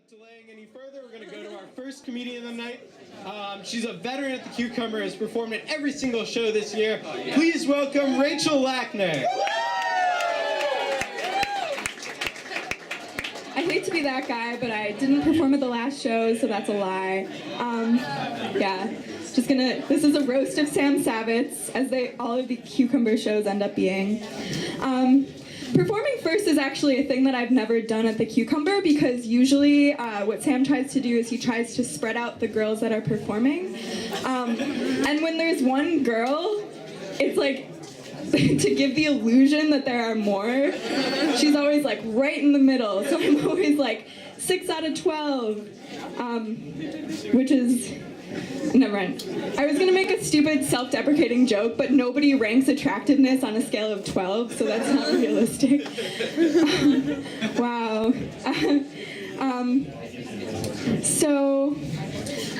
delaying any further, we're going to go to our first comedian of the night. She's a veteran at the Cucumber, has performed at every single show this year. Please welcome Rachel Lackner. I hate to be that guy, but I didn't perform at the last show, so that's a lie. This is a roast of Sam Savitz, as all of the Cucumber shows end up being. Performing first is actually a thing that I've never done at the Cucumber, because usually what Sam tries to do is he tries to spread out the girls that are performing. And when there's one girl, it's like, to give the illusion that there are more, she's always like right in the middle. So I'm always like 6 out of 12, which is, never mind. I was gonna make a stupid self-deprecating joke, but nobody ranks attractiveness on a scale of 12, so that's not realistic. Wow. So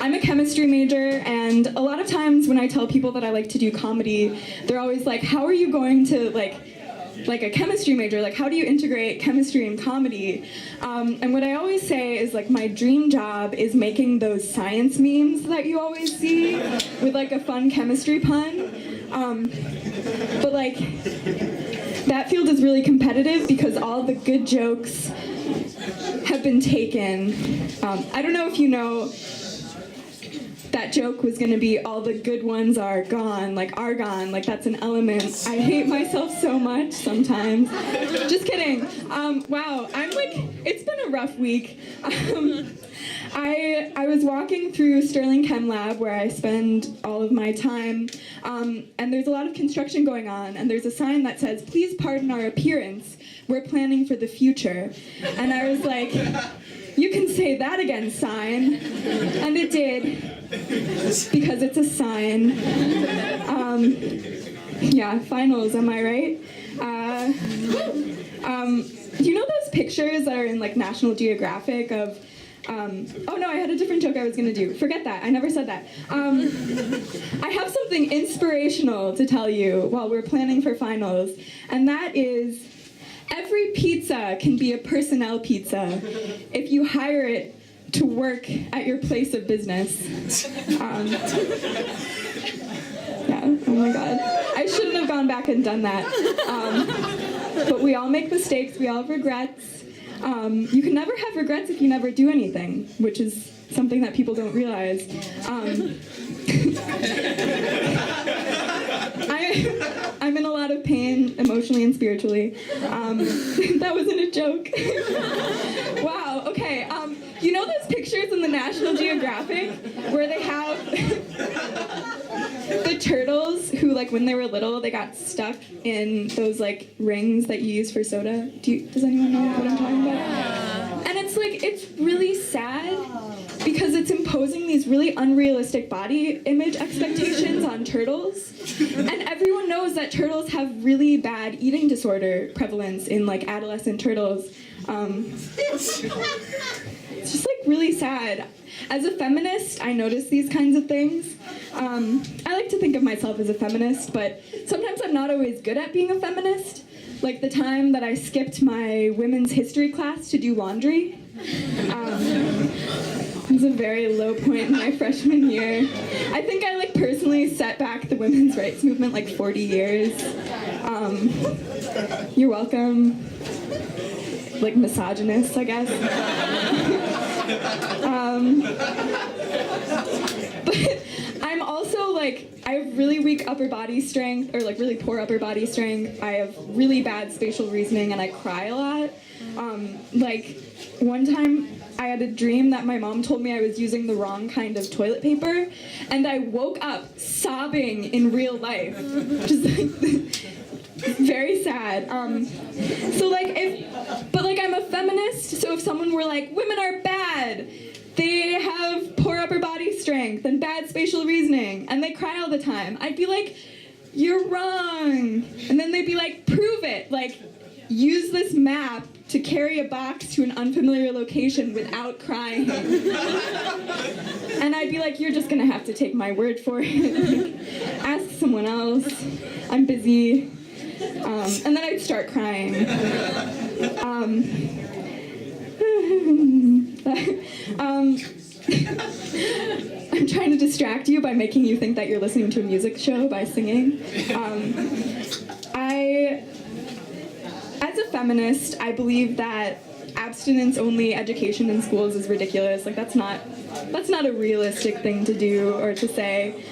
I'm a chemistry major, and a lot of times when I tell people that I like to do comedy, they're always like, how are you going to, like a chemistry major, like how do you integrate chemistry and comedy? And what I always say is, like, my dream job is making those science memes that you always see with like a fun chemistry pun. But like, that field is really competitive because all the good jokes have been taken. I don't know if you know, that joke was going to be all the good ones are gone, like argon, like that's an element. I hate myself so much sometimes. Just kidding. Wow, it's been a rough week. I was walking through Sterling Chem Lab, where I spend all of my time, and there's a lot of construction going on, and there's a sign that says, "Please pardon our appearance, we're planning for the future." And I was like, you can say that again, sign. And it did, because it's a sign. Yeah, finals, am I right? You know those pictures that are in like National Geographic of, oh no, I had a different joke I was gonna do. Forget that, I never said that. I have something inspirational to tell you while we're planning for finals, and that is, every pizza can be a personnel pizza if you hire it to work at your place of business. Yeah, oh my god. I shouldn't have gone back and done that. But we all make mistakes, we all have regrets. You can never have regrets if you never do anything, which is something that people don't realize. I'm in a lot of pain, emotionally and spiritually. That wasn't a joke. Wow, okay. You know those pictures in the National Geographic where they have the turtles who, like, when they were little, they got stuck in those, like, rings that you use for soda? Does anyone know what I'm talking about? And it's, like, it's really sad, because it's imposing these really unrealistic body image expectations on turtles. And everyone knows that turtles have really bad eating disorder prevalence in like adolescent turtles. It's just like really sad. As a feminist, I notice these kinds of things. I like to think of myself as a feminist, but sometimes I'm not always good at being a feminist. Like the time that I skipped my women's history class to do laundry. It was a very low point in my freshman year. I think I like personally set back the women's rights movement like 40 years. You're welcome. Like misogynist, I guess. But I'm also like, I have really weak upper body strength, or like really poor upper body strength. I have really bad spatial reasoning, and I cry a lot. Like one time I had a dream that my mom told me I was using the wrong kind of toilet paper, and I woke up sobbing in real life. Just like very sad. So like but like I'm a feminist, so if someone were like, women are bad, they have poor upper body strength and bad spatial reasoning, and they cry all the time, I'd be like, you're wrong. And then they'd be like, prove it. Like, use this map to carry a box to an unfamiliar location without crying. And I'd be like, you're just gonna have to take my word for it. Like, ask someone else. I'm busy. And then I'd start crying. I'm trying to distract you by making you think that you're listening to a music show by singing. As a feminist, I believe that abstinence-only education in schools is ridiculous. Like, that's not a realistic thing to do or to say.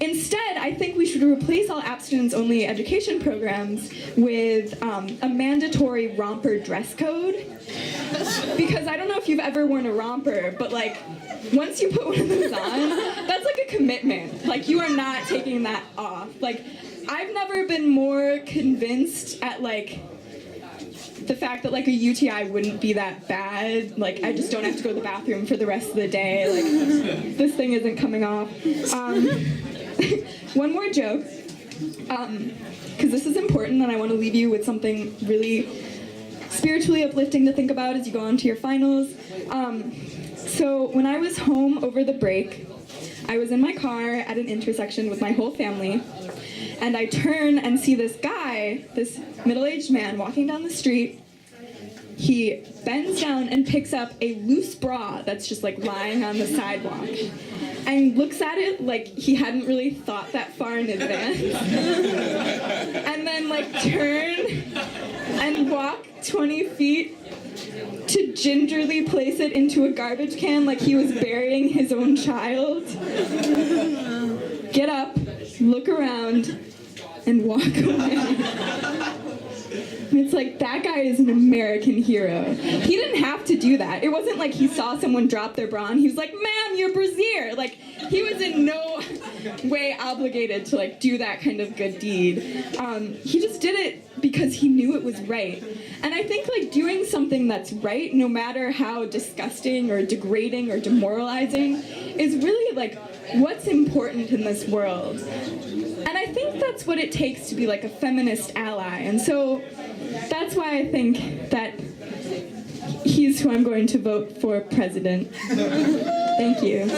Instead, I think we should replace all abstinence-only education programs with a mandatory romper dress code. Because I don't know if you've ever worn a romper, but like, once you put one of those on, that's like a commitment. Like, you are not taking that off. Like, I've never been more convinced at like the fact that like a UTI wouldn't be that bad. Like, I just don't have to go to the bathroom for the rest of the day. Like, this thing isn't coming off. One more joke, because this is important and I want to leave you with something really spiritually uplifting to think about as you go on to your finals. So when I was home over the break, I was in my car at an intersection with my whole family, and I turn and see this guy, this middle-aged man, walking down the street. He bends down and picks up a loose bra that's just like lying on the sidewalk and looks at it like he hadn't really thought that far in advance. And then like turn and walk 20 feet to gingerly place it into a garbage can like he was burying his own child. Get up, look around, and walk away. It's like, that guy is an American hero. He didn't have to do that. It wasn't like he saw someone drop their bra and he was like, ma'am, your brassiere. Like, he was in no way obligated to like do that kind of good deed. He just did it because he knew it was right. And I think like doing something that's right, no matter how disgusting or degrading or demoralizing, is really like what's important in this world. And I think that's what it takes to be like a feminist ally. And so that's why I think that he's who I'm going to vote for president. Thank you.